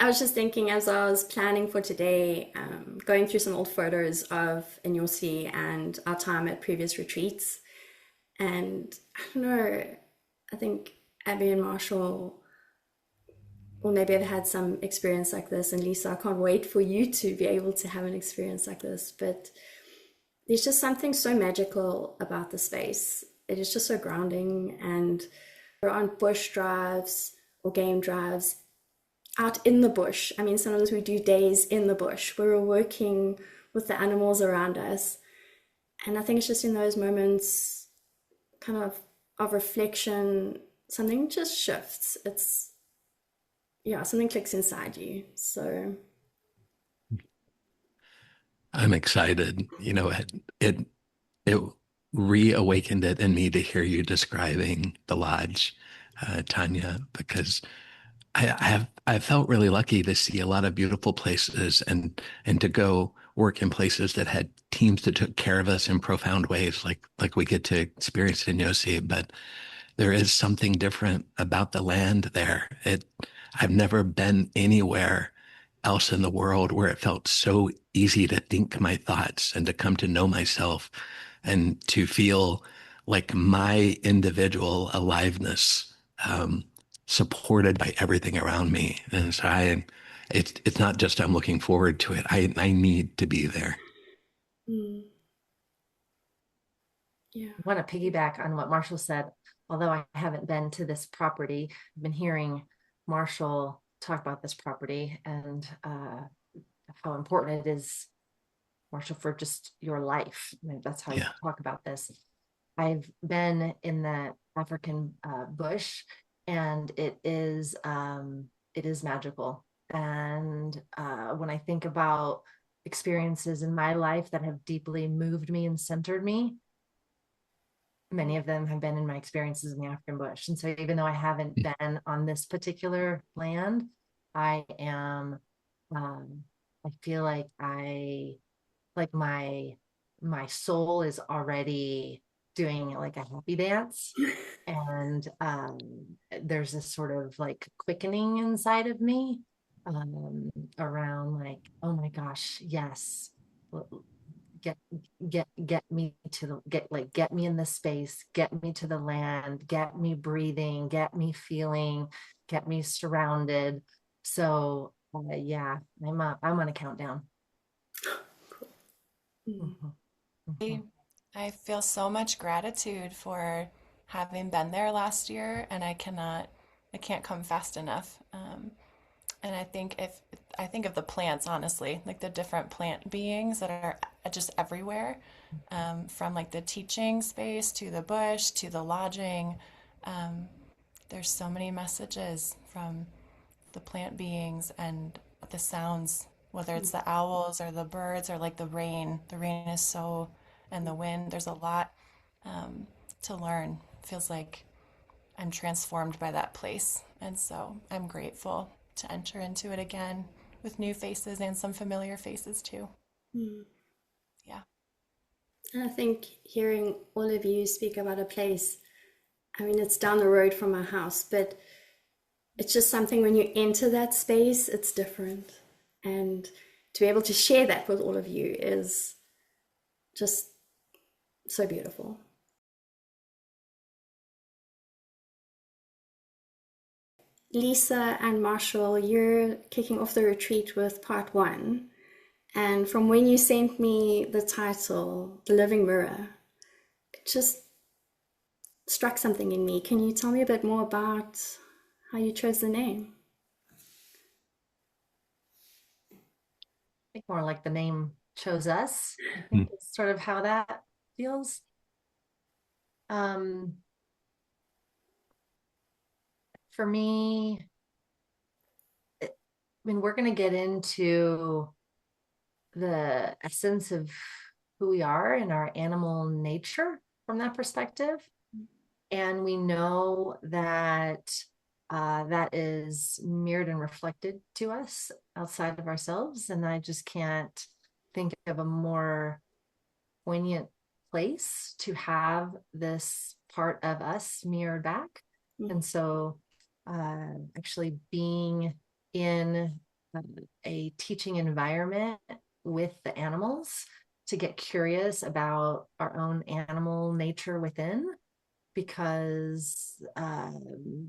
I was just thinking as I was planning for today, going through some old photos of Nyosi and our time at previous retreats. And I don't know, I think Abby and Marshall, or maybe I've had some experience like this. And Lisa, I can't wait for you to be able to have an experience like this. But there's just something so magical about the space. It is just so grounding. And we're on bush drives or game drives out in the bush. I mean, sometimes we do days in the bush where we're working with the animals around us. And I think it's just in those moments kind of reflection, something just shifts. It's, yeah, something clicks inside you. So I'm excited. It reawakened it in me to hear you describing the lodge, Tanya, because I felt really lucky to see a lot of beautiful places and to go work in places that had teams that took care of us in profound ways, like we get to experience in Yossi. But there is something different about the land there. I've never been anywhere else in the world where it felt so easy to think my thoughts and to come to know myself and to feel like my individual aliveness supported by everything around me. And so it's not just I'm looking forward to it. I need to be there. mm, yeah. I want to piggyback on what Marshall said. Although I haven't been to this property, I've been hearing Marshall talk about this property and how important it is, Marshall, for just your life. I mean, that's how you Yeah. talk about this. I've been in the African bush, and it is magical. And when I think about experiences in my life that have deeply moved me and centered me, many of them have been in my experiences in the African bush. And so even though I haven't been on this particular land, I am, I feel like my soul is already doing like a happy dance. And there's this sort of like quickening inside of me around like, oh my gosh, yes, get get me to the get me in the space, get me to the land, get me breathing, get me feeling, get me surrounded. So yeah, I'm on a countdown. Mm. Mhm, mhm. I feel so much gratitude for having been there last year, and I can't come fast enough. And I think of the plants, honestly, like the different plant beings that are just everywhere, from like the teaching space to the bush to the lodging. Um, there's so many messages from the plant beings and the sounds, whether it's the owls or the birds or like the rain. The rain is so, and the wind, there's a lot to learn. Feels like I'm transformed by that place. And so I'm grateful to enter into it again with new faces and some familiar faces too. Mm. Yeah. And I think hearing all of you speak about a place, I mean, it's down the road from my house, but it's just something when you enter that space, it's different. And to be able to share that with all of you is just so beautiful. Lisa and Marshall, you're kicking off the retreat with part one. And from when you sent me the title, The Living Mirror, it just struck something in me. Can you tell me a bit more about how you chose the name? I think more like the name chose us. I Mm. think it's sort of how that feels. Um, for me, I mean, we're going to get into the essence of who we are and our animal nature from that perspective. And we know that that is mirrored and reflected to us outside of ourselves. And I just can't think of a more poignant place to have this part of us mirrored back. And so actually being in a teaching environment with the animals to get curious about our own animal nature within, because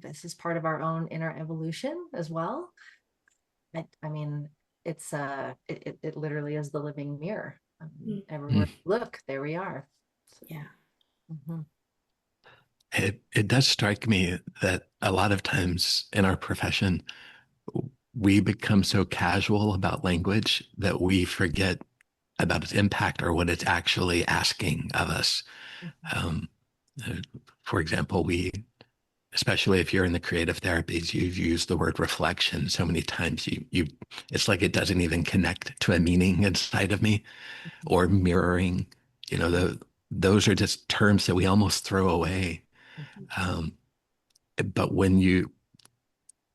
this is part of our own inner evolution as well. I mean, it's it literally is the living mirror. Everywhere you look, there we are. Yeah. It does strike me that a lot of times in our profession, we become so casual about language that we forget about its impact or what it's actually asking of us. For example, especially if you're in the creative therapies, you've used the word reflection so many times. It's like it doesn't even connect to a meaning inside of me, or mirroring. Those are just terms that we almost throw away. But when you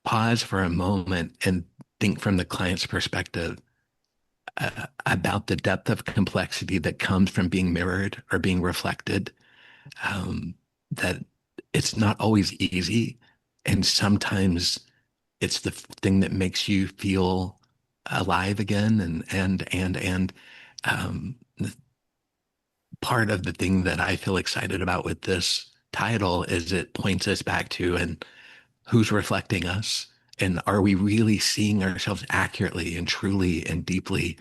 pause for a moment and think from the client's perspective about the depth of complexity that comes from being mirrored or being reflected, that it's not always easy. And sometimes it's the thing that makes you feel alive again. And part of the thing that I feel excited about with this title is it points us back to, and who's reflecting us? And are we really seeing ourselves accurately and truly and deeply?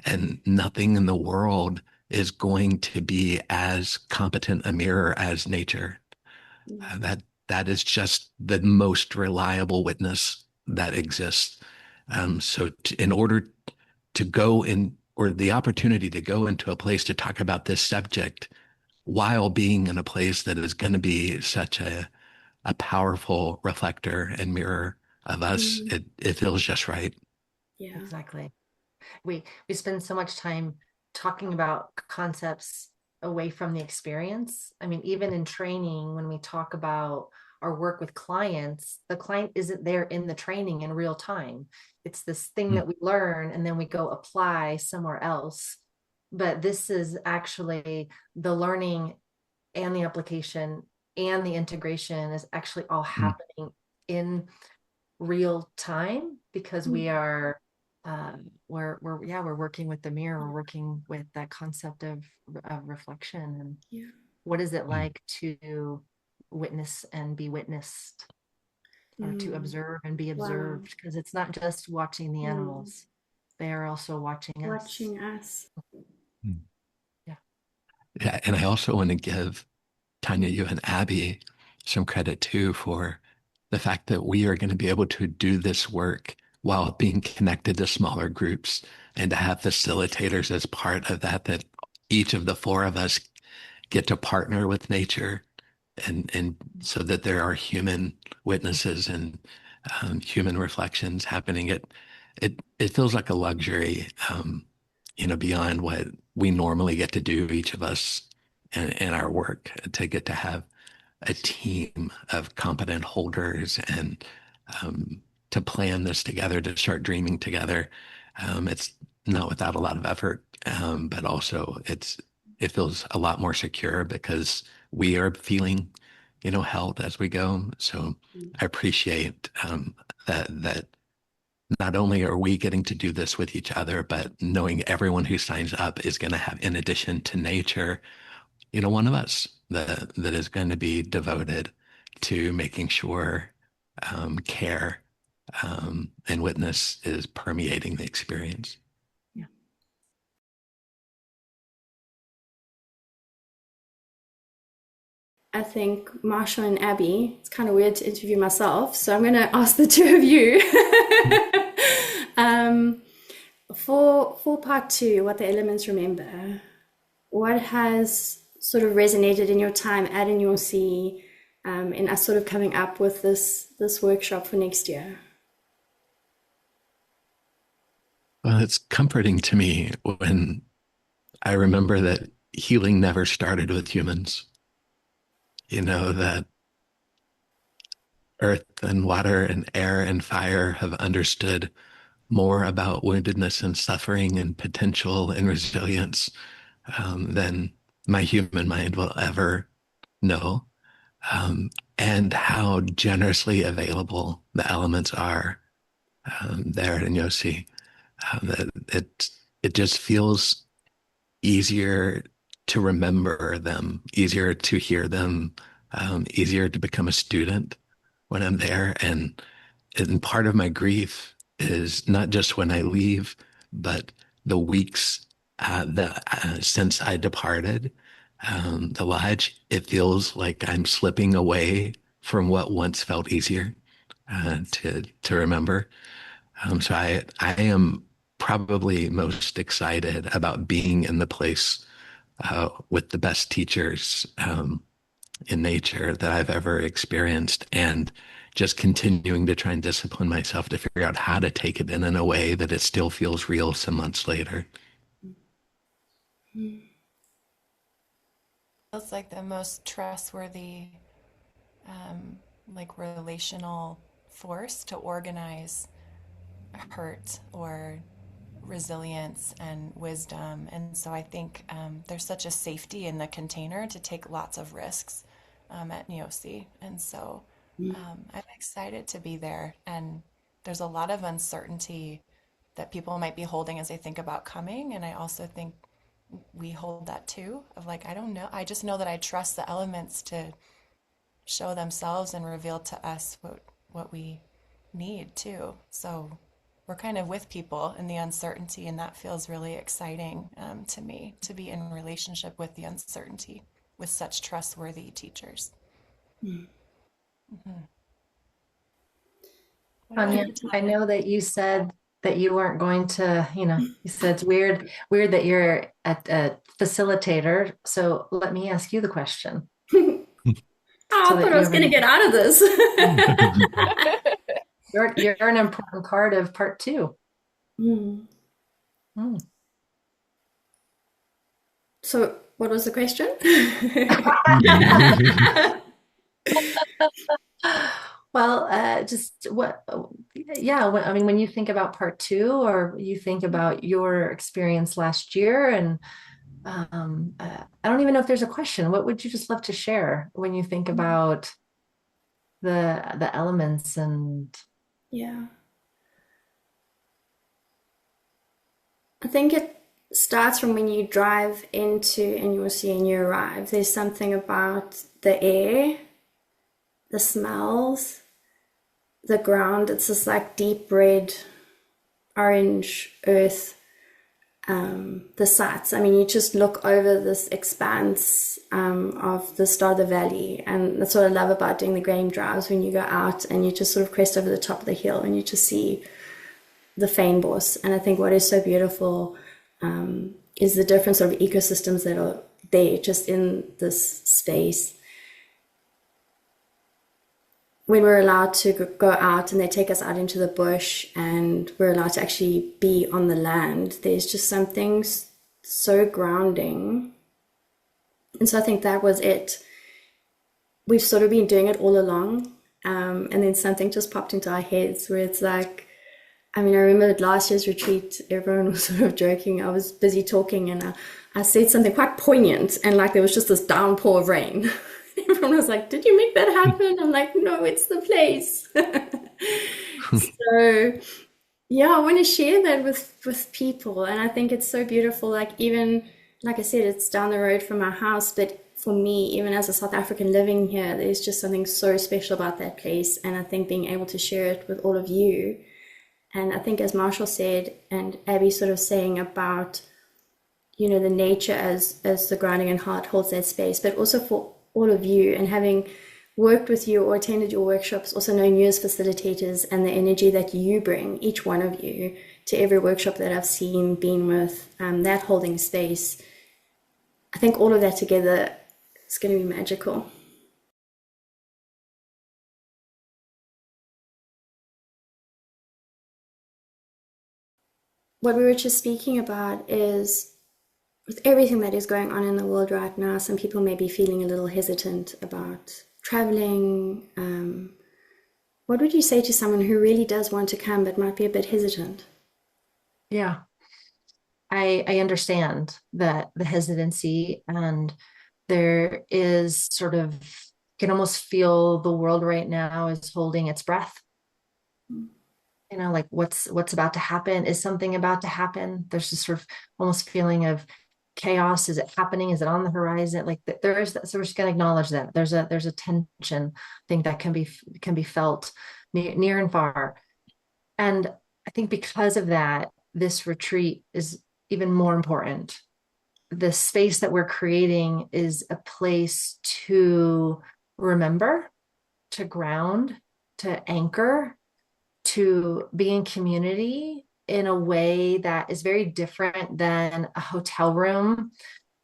And nothing in the world is going to be as competent a mirror as nature. That is just the most reliable witness that exists. So in order to go in, or the opportunity to go into a place to talk about this subject while being in a place that is going to be such a powerful reflector and mirror of us, it feels just right. Yeah. Exactly. We spend so much time talking about concepts away from the experience. I mean, even in training, when we talk about our work with clients, the client isn't there in the training in real time. It's this thing that we learn and then we go apply somewhere else. But this is actually the learning and the application and the integration is actually all happening in real time, because we are we're working with the mirror, we're working with that concept of reflection, and what is it like to witness and be witnessed, or to observe and be observed, because it's not just watching the animals, they are also watching us. Yeah, and I also want to give Tanya, you and Abby some credit too for the fact that we are going to be able to do this work while being connected to smaller groups, and to have facilitators as part of that each of the four of us get to partner with nature, and so that there are human witnesses and human reflections happening. It feels like a luxury, beyond what we normally get to do, each of us in our work, to get to have a team of competent holders, and to plan this together, to start dreaming together. It's not without a lot of effort, but also it feels a lot more secure because we are feeling, held as we go. So I appreciate that not only are we getting to do this with each other, but knowing everyone who signs up is going to have, in addition to nature, one of us that is going to be devoted to making sure care and witness is permeating the experience. Yeah. I think Marsha and Abby, it's kind of weird to interview myself, so I'm going to ask the two of you. For part two, what the elements remember, what has sort of resonated in your time at Nyosi, in us sort of coming up with this workshop for next year? Well, it's comforting to me when I remember that healing never started with humans. That earth and water and air and fire have understood more about woundedness and suffering and potential and resilience than my human mind will ever know, and how generously available the elements are there in Nyosi. That it just feels easier to remember them, easier to hear them, easier to become a student when I'm there. And part of my grief is not just when I leave, but the weeks since I departed the lodge. It feels like I'm slipping away from what once felt easier to remember. So I am probably most excited about being in the place with the best teachers in nature that I've ever experienced, and just continuing to try and discipline myself to figure out how to take it in a way that it still feels real some months later. Feels like the most trustworthy, like relational force to organize hurt or resilience and wisdom. And so I think there's such a safety in the container to take lots of risks at Nyosi. And so I'm excited to be there. And there's a lot of uncertainty that people might be holding as they think about coming. And I also think we hold that too, of like, I don't know. I just know that I trust the elements to show themselves and reveal to us what we need too. So we're kind of with people in the uncertainty, and that feels really exciting to me, to be in relationship with the uncertainty with such trustworthy teachers. Mm-hmm. Tanya, I know that you said that you weren't going to, you said it's weird that you're a facilitator. So let me ask you the question. I thought I was going to get out of this. You're an important part of part 2. So what was the question? Well, just what, I mean, when you think about part 2, or you think about your experience last year, and I don't even know if there's a question. What would you just love to share when you think about the elements and... Yeah. I think it starts from when you drive into Nyosi and you arrive. There's something about the air, the smells, the ground. It's this like deep red, orange earth. The sights. I mean, you just look over this expanse of the Starder Valley, and that's what I love about doing the game drives, when you go out and you just sort of crest over the top of the hill and you just see the fynbos. And I think what is so beautiful is the different sort of ecosystems that are there just in this space. When we're allowed to go out and they take us out into the bush and we're allowed to actually be on the land, there's just something so grounding. And so I think that was it. We've sort of been doing it all along. And then something just popped into our heads where it's like, I mean, I remember at last year's retreat, everyone was sort of joking. I was busy talking and I said something quite poignant, and like there was just this downpour of rain. Everyone was like, did you make that happen? I'm like, no, it's the place. So yeah, I want to share that with people. And I think it's so beautiful. Like, even, like I said, it's down the road from my house, but for me, even as a South African living here, there's just something so special about that place. And I think being able to share it with all of you. And I think, as Marshall said, and Abby sort of saying about, the nature as the grounding and heart holds that space, but also for all of you, and having worked with you or attended your workshops, also knowing you as facilitators and the energy that you bring, each one of you, to every workshop that I've seen, been with, that holding space. I think all of that together is going to be magical. What we were just speaking about is, with everything that is going on in the world right now, some people may be feeling a little hesitant about traveling, what would you say to someone who really does want to come but might be a bit hesitant? Yeah, I understand that the hesitancy, and there is sort of, you can almost feel the world right now is holding its breath. You know, like what's about to happen? Is something about to happen? There's this sort of almost feeling of chaos. Is it happening? Is it on the horizon? Like there is that. So we're just going to acknowledge that there's a tension, I think, that can be felt near and far. And I think because of that, this retreat is even more important. The space that we're creating is a place to remember, to ground, to anchor, to be in community in a way that is very different than a hotel room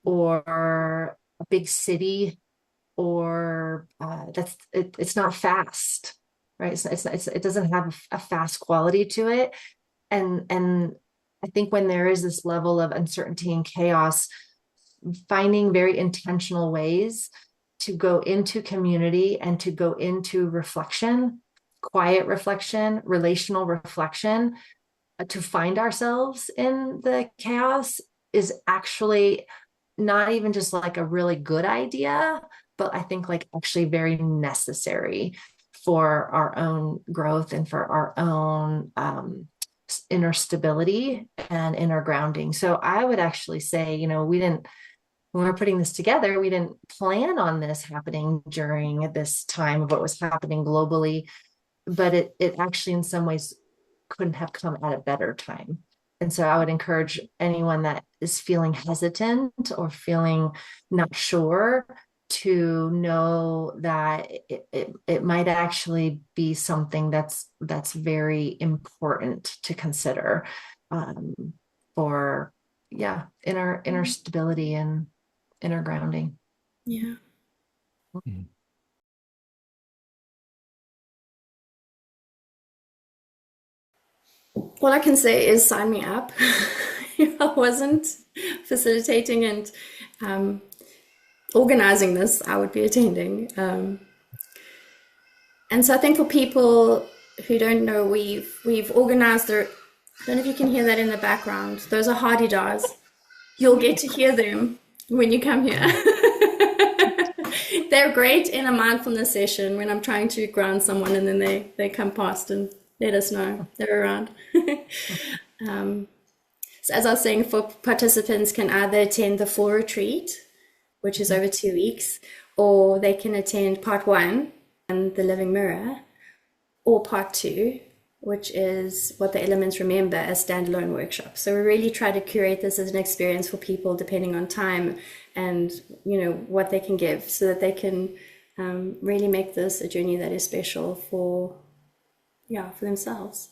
or a big city, or it's not fast, right? It doesn't have a fast quality to it. And I think when there is this level of uncertainty and chaos, finding very intentional ways to go into community and to go into reflection, quiet reflection, relational reflection, to find ourselves in the chaos is actually not even just like a really good idea, but I think like actually very necessary for our own growth and for our own inner stability and inner grounding. So I would actually say, you know, when we were putting this together, we didn't plan on this happening during this time of what was happening globally, but it actually in some ways couldn't have come at a better time. And so I would encourage anyone that is feeling hesitant or feeling not sure to know that it might actually be something that's very important to consider, for inner stability and inner grounding. Yeah. Mm. All I can say is sign me up. If I wasn't facilitating and organizing this, I would be attending. And so I think for people who don't know, we've organized I don't know if you can hear that in the background. Those are hardy dars. You'll get to hear them when you come here. They're great in a mindfulness session when I'm trying to ground someone, and then they come past and let us know they're around. So as I was saying, for participants can either attend the full retreat, which is over 2 weeks, or they can attend part 1 and the living mirror, or part 2, which is what the elements remember, as standalone workshops. So we really try to curate this as an experience for people depending on time and, you know, what they can give, so that they can really make this a journey that is special for themselves.